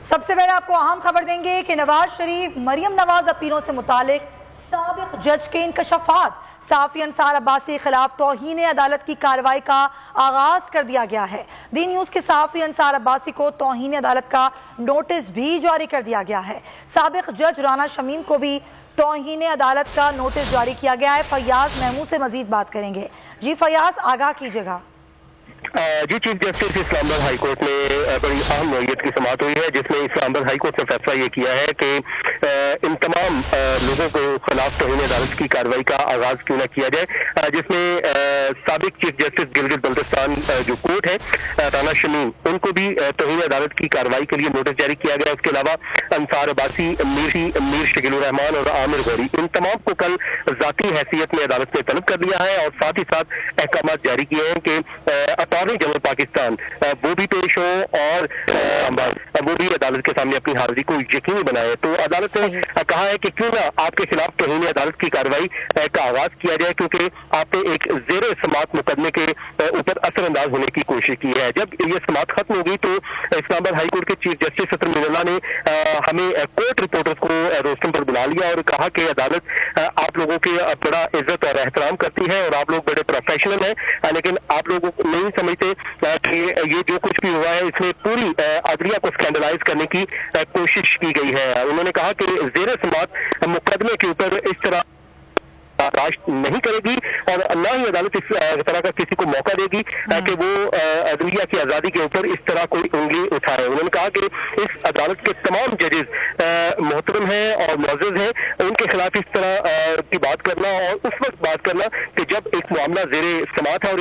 سب سے پہلے آپ کو اہم خبر دیں گے کہ نواز شریف مریم نواز اپیلوں سے متعلق سابق جج کے انکشافات، صحافی انصار عباسی کے خلاف توہین عدالت کی کارروائی کا آغاز کر دیا گیا ہے۔ دی نیوز کے صحافی انصار عباسی کو توہین عدالت کا نوٹس بھی جاری کر دیا گیا ہے۔ سابق جج رانا شمیم کو بھی توہین عدالت کا نوٹس جاری کیا گیا ہے۔ فیاض محمود سے مزید بات کریں گے۔ جی فیاض، آگاہ کیجیے گا۔ جی، چیف جسٹس اسلام آباد ہائی کورٹ میں بڑی اہم نوعیت کی سماعت ہوئی ہے، جس میں اسلام آباد ہائی کورٹ نے فیصلہ یہ کیا ہے کہ ان تمام لوگوں کو خلاف توہین عدالت کی کارروائی کا آغاز کیوں نہ کیا جائے، جس میں سابق چیف جسٹس گلگت بلتستان جو کورٹ ہے رانا شمیم، ان کو بھی توہین عدالت کی کارروائی کے لیے نوٹس جاری کیا گیا۔ اس کے علاوہ انصار عباسی، میر شکیل الرحمان اور عامر غوری، ان تمام کو کل ذاتی حیثیت میں عدالت نے طلب کر دیا ہے اور ساتھ ہی ساتھ احکامات جاری کیے ہیں کہ اٹارنی جنرل پاکستان وہ بھی پیش ہو اور وہ بھی عدالت کے سامنے اپنی حاضری کو یقینی بنائے۔ تو عدالت نے کہا ہے کہ کیوں نہ آپ کے خلاف توہین عدالت کی کارروائی کا آغاز کیا جائے، کیونکہ آپ نے ایک زیر سماعت مقدمے کے اوپر اثر انداز ہونے کی کوشش کی ہے۔ جب یہ سماعت ختم ہوگی تو اسلام آباد ہائی کورٹ کے چیف جسٹس ستر مین اللہ نے ہمیں کورٹ رپورٹرز کو روسٹم پر بلا لیا اور کہا کہ عدالت آپ لوگوں کی بڑا عزت اور احترام کرتی ہے اور آپ لوگ بڑے پروفیشنل ہیں، لیکن آپ لوگ نہیں سمجھتے کہ یہ جو کچھ بھی ہوا ہے اس میں پوری عدلیہ کو اسکینڈلائز کرنے کی کوشش کی گئی ہے۔ انہوں نے کہا کہ زیر سماعت مقدمے کے اوپر اس طرح برداشت نہیں کرے گی اور نہ ہی عدالت اس طرح کا کسی کو موقع دے گی کہ وہ عدلیہ کی آزادی کے اوپر اس طرح کوئی انگلی اٹھائے۔ انہوں نے کہا کہ اس عدالت کے تمام ججز محترم ہیں اور معزز ہیں، ان کے خلاف اس طرح کی بات کرنا اور اس وقت بات کرنا کہ جب ایک معاملہ زیر سماعت ہے اور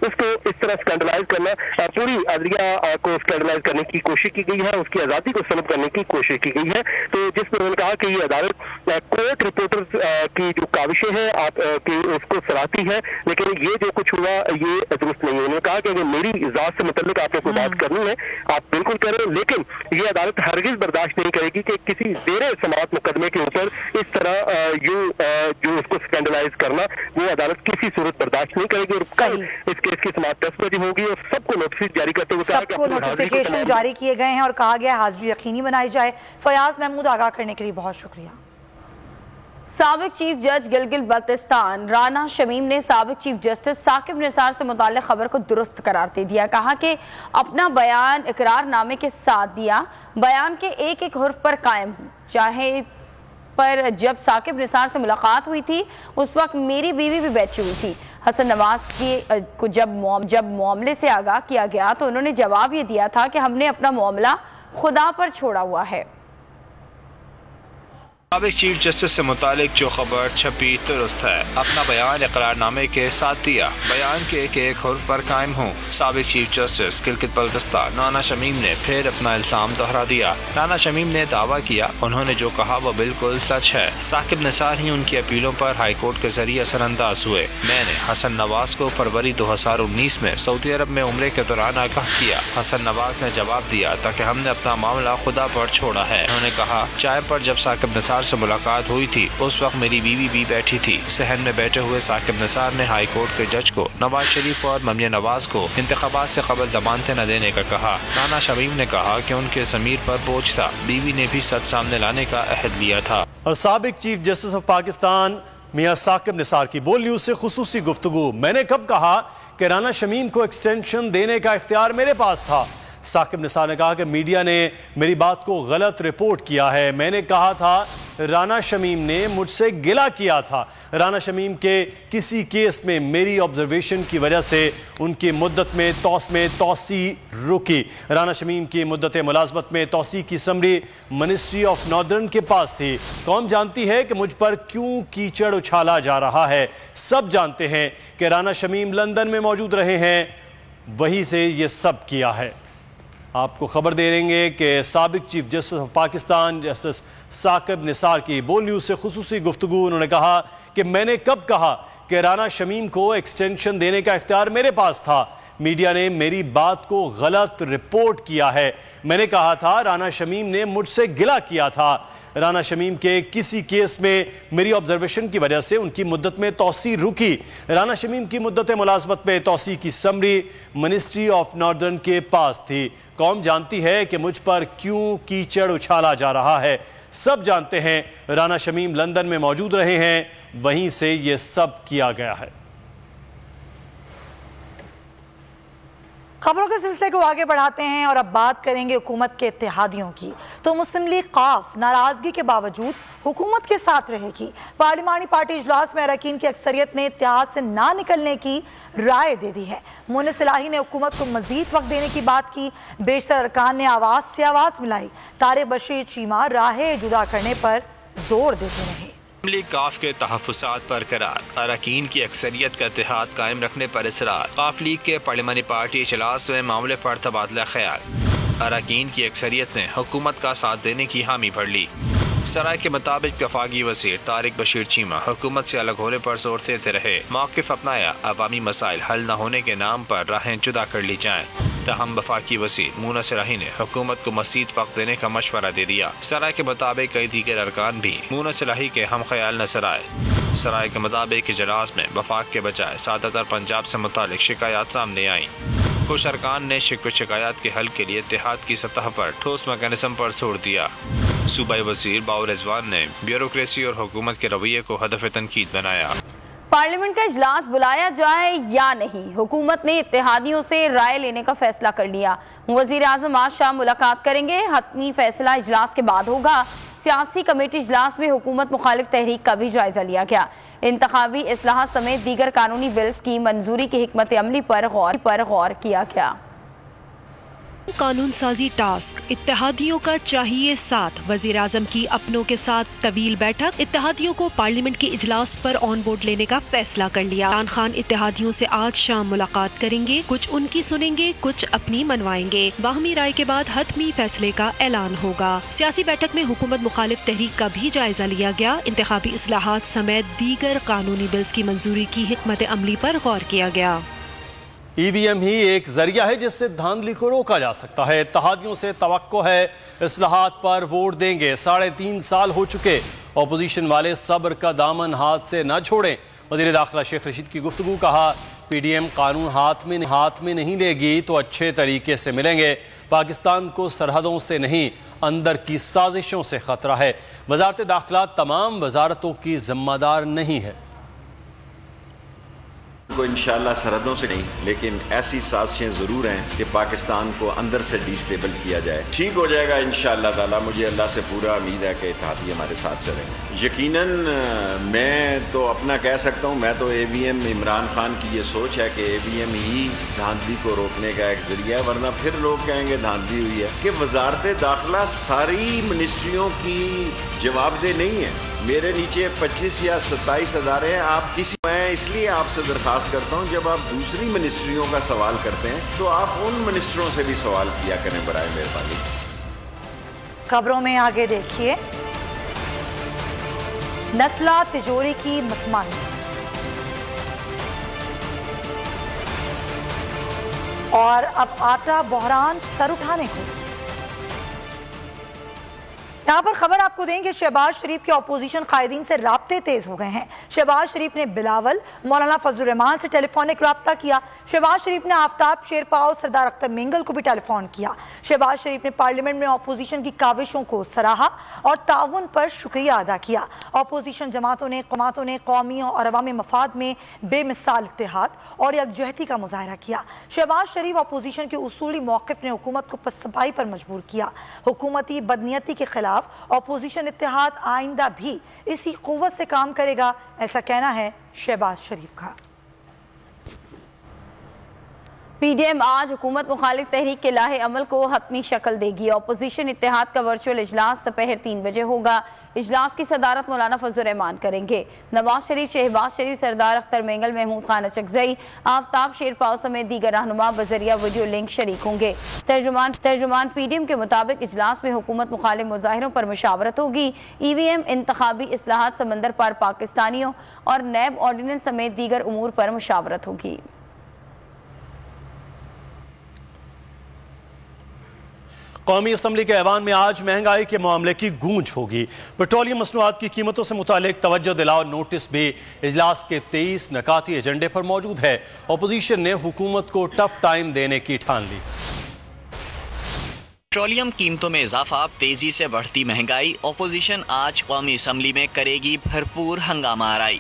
اس کو اس طرح اسکینڈلائز کرنا، پوری عدلیہ کو اسکینڈلائز کرنے کی کوشش کی گئی ہے، اس کی آزادی کو سلب کرنے کی کوشش کی گئی ہے۔ تو جس میں انہوں نے کہا کہ یہ عدالت کورٹ رپورٹرز کی جو کاوشیں ہیں آپ کی اس کو سراہتی ہے، لیکن یہ جو کچھ ہوا یہ درست نہیں ہے۔ انہوں نے کہا کہ اگر میری ذات سے متعلق آپ نے کوئی بات کرنی ہے آپ بالکل کریں، لیکن یہ عدالت ہرگز برداشت نہیں کرے گی کہ کسی زیر سماعت مقدمے کے اوپر اس طرح جو اس کو اسکینڈلائز کرنا وہ عدالت کسی صورت برداشت نہیں کرے گی۔ اور کل اس کیس کی سماعت 10 بجے ہوگی اور سب کو نوٹس جاری کرتے ہوئے سب کو نوٹیفیکیشن جاری کیے گئے ہیں اور کہا گیا حاضری یقینی بنائی جائے۔ فیاض محمود، آگاہ کرنے کے لیے بہت شکریہ۔ سابق چیف جج گلگت بلتستان رانا شمیم نے سابق چیف جسٹس ثاقب نثار سے متعلق خبر کو درست قرار دے دیا۔ کہا کہ اپنا بیان اقرار نامے کے ساتھ دیا، بیان کے ایک ایک حرف پر قائم ہوں، چاہے پر جب ثاقب نثار سے ملاقات ہوئی تھی اس وقت میری بیوی بھی بیٹھی ہوئی تھی۔ حسن نواز کو جب معاملے سے آگاہ کیا گیا تو انہوں نے جواب یہ دیا تھا کہ ہم نے اپنا معاملہ خدا پر چھوڑا ہوا ہے۔ سابق چیف جسٹس سے متعلق جو خبر چھپی درست ہے، اپنا بیان اقرار نامے کے ساتھ دیا، بیان کے ایک ایک حرف پر قائم ہوں۔ سابق چیف جسٹس گلگت بلتستان رانا شمیم نے پھر اپنا الزام دہرا دیا۔ رانا شمیم نے دعویٰ کیا انہوں نے جو کہا وہ بالکل سچ ہے۔ ثاقب نثار ہی ان کی اپیلوں پر ہائی کورٹ کے ذریعے اثر انداز ہوئے۔ میں نے حسن نواز کو فروری 2019 میں سعودی عرب میں عمرے کے دوران آگاہ کیا۔ حسن نواز نے جواب دیا تھا کہ ہم نے اپنا معاملہ خدا پر چھوڑا ہے۔ انہوں نے کہا چائے پر جب ثاقب نثار سے ملاقات ہوئی تھی اس وقت میری بیوی بھی بیٹھی تھی۔ صحن میں بیٹھے ہوئے ثاقب نثار نے ہائی کورٹ کے جج کو نواز شریف اور مریم نواز کو انتخابات سے قبل ضمانتیں نہ دینے کا کہا۔ رانا شمیم نے کہا کہ ان کے ضمیر پر بوجھ تھا، بیوی نے بھی سچ سامنے لانے کا عہد لیا تھا۔ اور سابق چیف جسٹس آف پاکستان میاں ثاقب نثار کی بول نیوز سے خصوصی گفتگو۔ میں نے کب کہا کہ رانا شمیم کو ایکسٹینشن دینے کا اختیار میرے پاس تھا؟ ثاقب نثار نے کہا کہ میڈیا نے میری بات کو غلط رپورٹ کیا ہے۔ میں نے کہا تھا رانا شمیم نے مجھ سے گلہ کیا تھا۔ رانا شمیم کے کسی کیس میں میری آبزرویشن کی وجہ سے ان کی مدت میں توسیع رکی۔ رانا شمیم کی مدت ملازمت میں توسیع کی سمری منسٹری آف ناردرن کے پاس تھی۔ قوم جانتی ہے کہ مجھ پر کیوں کیچڑ اچھالا جا رہا ہے۔ سب جانتے ہیں کہ رانا شمیم لندن میں موجود رہے ہیں، وہیں سے یہ سب کیا ہے۔ آپ کو خبر دے رہیں گے کہ سابق chief justice of Pakistan justice Saqib Nisar کی بول نیوز سے خصوصی گفتگو۔ انہوں نے کہا کہ میں نے کب کہا کہ رانا شمیم کو ایکسٹینشن دینے کا اختیار میرے پاس تھا؟ میڈیا نے میری بات کو غلط رپورٹ کیا ہے. میں نے کہا تھا رانا شمیم نے مجھ سے گلہ کیا تھا. رانا شمیم کے کسی کیس میں میری آبزرویشن کی وجہ سے ان کی مدت میں توسیع رکی. رانا شمیم کی مدت ملازمت میں توسیع کی سمری منسٹری آف ناردرن کے پاس تھی. قوم جانتی ہے کہ مجھ پر کیوں کیچڑ اچھالا جا رہا ہے. سب جانتے ہیں رانا شمیم لندن میں موجود رہے ہیں, وہیں سے یہ سب کیا گیا ہے. خبروں کے سلسلے کو آگے بڑھاتے ہیں اور اب بات کریں گے حکومت کے اتحادیوں کی. تو مسلم لیگ قاف ناراضگی کے باوجود حکومت کے ساتھ رہے گی. پارلیمانی پارٹی اجلاس میں اراکین کی اکثریت نے اتحاد سے نہ نکلنے کی رائے دے دی ہے. مونس الہی نے حکومت کو مزید وقت دینے کی بات کی. بیشتر ارکان نے آواز سے آواز ملائی. طارق بشیر چیمہ راہیں جدا کرنے پر زور دیتے رہے. لیگ قاف کے تحفظات پر قرار, اراکین کی اکثریت کا اتحاد قائم رکھنے پر اصرار. قاف لیگ کے پارلیمانی پارٹی اجلاس میں معاملے پر تبادلہ خیال. اراکین کی اکثریت نے حکومت کا ساتھ دینے کی حامی بھر لی. سرائے کے مطابق وفاقی وزیر طارق بشیر چیمہ حکومت سے الگ ہونے پر زور دیتے رہے. موقف اپنایا, عوامی مسائل حل نہ ہونے کے نام پر راہیں جدا کر لی جائیں. تاہم وفاقی وزیر مونس الہی نے حکومت کو مزید وقت دینے کا مشورہ دے دیا. سرائے کے مطابق کئی دیگر ارکان بھی مونس الہی کے ہم خیال نظر آئے. سرائے کے مطابق اجلاس میں وفاق کے بجائے زیادہ تر پنجاب سے متعلق شکایات سامنے آئیں. کچھ ارکان نے شکایات کے حل کے لیے اتحاد کی سطح پر ٹھوس میکانزم پر زور دیا. صوبائی وزیر باؤ رضوان نے بیوروکریسی اور حکومت کے رویے کو ہدف تنقید بنایا. پارلیمنٹ کا اجلاس بلایا جائے یا نہیں, حکومت نے اتحادیوں سے رائے لینے کا فیصلہ کر لیا. وزیر اعظم آج شام ملاقات کریں گے. حتمی فیصلہ اجلاس کے بعد ہوگا. سیاسی کمیٹی اجلاس میں حکومت مخالف تحریک کا بھی جائزہ لیا گیا. انتخابی اصلاحات سمیت دیگر قانونی بلز کی منظوری کی حکمت عملی پر غور کیا گیا. قانون سازی ٹاسک, اتحادیوں کا چاہیے ساتھ. وزیر اعظم کی اپنوں کے ساتھ طویل بیٹھک, اتحادیوں کو پارلیمنٹ کی اجلاس پر آن بورڈ لینے کا فیصلہ کر لیا. عمران خان اتحادیوں سے آج شام ملاقات کریں گے. کچھ ان کی سنیں گے, کچھ اپنی منوائیں گے. باہمی رائے کے بعد حتمی فیصلے کا اعلان ہوگا. سیاسی بیٹھک میں حکومت مخالف تحریک کا بھی جائزہ لیا گیا. انتخابی اصلاحات سمیت دیگر قانونی بلز کی منظوری کی حکمت عملی پر غور کیا گیا. ای وی ایم ہی ایک ذریعہ ہے جس سے دھاندلی کو روکا جا سکتا ہے. اتحادیوں سے توقع ہے اصلاحات پر ووٹ دیں گے. 3.5 سال ہو چکے, اپوزیشن والے صبر کا دامن ہاتھ سے نہ چھوڑیں. وزیر داخلہ شیخ رشید کی گفتگو, کہا پی ڈی ایم قانون ہاتھ میں نہیں لے گی تو اچھے طریقے سے ملیں گے. پاکستان کو سرحدوں سے نہیں اندر کی سازشوں سے خطرہ ہے. وزارت داخلہ تمام وزارتوں کی ذمہ دار نہیں ہے. کو انشاءاللہ سرحدوں سے نہیں, لیکن ایسی سازشیں ضرور ہیں کہ پاکستان کو اندر سے ڈی سٹیبل کیا جائے. ٹھیک ہو جائے گا انشاءاللہ تعالی. مجھے اللہ سے پورا امید ہے کہ اتحادی ہمارے ساتھ چلیں گے. یقیناً میں تو اپنا کہہ سکتا ہوں, میں تو اے وی ایم عمران خان کی یہ سوچ ہے کہ اے وی ایم ہی دھاندلی کو روکنے کا ایک ذریعہ ہے, ورنہ پھر لوگ کہیں گے دھاندلی ہوئی ہے. کہ وزارت داخلہ ساری منسٹریوں کی جواب دہ نہیں ہے. میرے نیچے 25 یا 27 ادارے ہیں. آپ کسی, میں اس لیے آپ سے درخواست کرتا ہوں جب آپ دوسری منسٹریوں کا سوال کرتے ہیں تو آپ ان منسٹروں سے بھی سوال کیا کریں برائے مہربانی. خبروں میں آگے دیکھیے, نسلہ تجوری کی مسمانی اور اب آٹا بحران سر اٹھانے کو. یہاں پر خبر آپ کو دیں کہ شہباز شریف کے اپوزیشن قائدین سے رابطے تیز ہو گئے ہیں. شہباز شریف نے بلاول, مولانا فضل الرحمان سے ٹیلی فونک رابطہ کیا. شہباز شریف نے آفتاب شیرپا اور سردار اختر مینگل کو بھی ٹیلی فون کیا. شہباز شریف نے پارلیمنٹ میں اپوزیشن کی کاوشوں کو سراہا اور تعاون پر شکریہ ادا کیا. اپوزیشن جماعتوں نے قومیوں اور عوامی مفاد میں بے مثال اتحاد اور یکجہتی کا مظاہرہ کیا. شہباز شریف اپوزیشن کے اصولی موقف نے حکومت کو پسپائی پر مجبور کیا. حکومتی بدنیتی کے خلاف اپوزیشن اتحاد آئندہ بھی اسی قوت سے کام کرے گا, ایسا کہنا ہے شہباز شریف کا. پی ڈی ایم آج حکومت مخالف تحریک کے لاہے عمل کو حتمی شکل دے گی. اپوزیشن اتحاد کا ورچوئل اجلاس دوپہر 3 بجے ہوگا. اجلاس کی صدارت مولانا فضل الرحمان کریں گے. نواز شریف, شہباز شریف, سردار اختر مینگل, محمود خان اچکزئی, آفتاب شیرپاؤ سمیت دیگر رہنما بذریعہ ویڈیو لنک شریک ہوں گے. ترجمان پی ڈی ایم کے مطابق اجلاس میں حکومت مخالف مظاہروں پر مشاورت ہوگی. ای وی ایم, انتخابی اصلاحات, سمندر پار پاکستانیوں اور نیب آرڈیننس سمیت دیگر امور پر مشاورت ہوگی. قومی اسمبلی کے ایوان میں آج مہنگائی کے معاملے کی گونج ہوگی۔ پیٹرولیم مصنوعات کی قیمتوں سے متعلق توجہ دلاؤ نوٹس بھی اجلاس کے 23 نکاتی ایجنڈے پر موجود ہے۔ اپوزیشن نے حکومت کو ٹف ٹائم دینے کی ٹھان لی۔ پیٹرولیم قیمتوں میں اضافہ، تیزی سے بڑھتی مہنگائی، اپوزیشن آج قومی اسمبلی میں کرے گی بھرپور ہنگامہ آرائی۔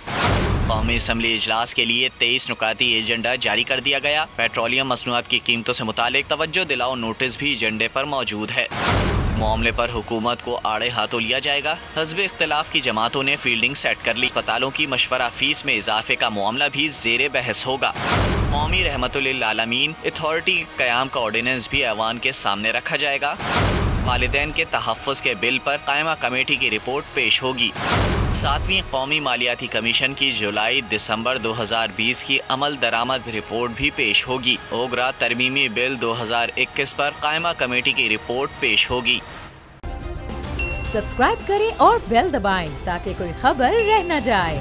قومی اسمبلی اجلاس کے لیے 23 نکاتی ایجنڈا جاری کر دیا گیا۔ پیٹرولیم مصنوعات کی قیمتوں سے متعلق توجہ دلاؤ نوٹس بھی ایجنڈے پر موجود ہے۔ معاملے پر حکومت کو آڑے ہاتھوں لیا جائے گا۔ حزب اختلاف کی جماعتوں نے فیلڈنگ سیٹ کر لی۔ اسپتالوں کی مشورہ فیس میں اضافے کا معاملہ بھی زیر بحث ہوگا۔ قومی رحمت للعالمین اتھارٹی قیام کا آرڈیننس بھی ایوان کے سامنے رکھا جائے گا۔ والدین کے تحفظ کے بل پر قائمہ کمیٹی کی رپورٹ پیش ہوگی۔ 7ویں قومی مالیاتی کمیشن کی جولائی دسمبر 2020 کی عمل درآمد رپورٹ بھی پیش ہوگی۔ اوگرا ترمیمی بل 2021 پر قائمہ کمیٹی کی رپورٹ پیش ہوگی۔ سبسکرائب کریں اور بیل دبائیں تاکہ کوئی خبر رہ نہ جائے۔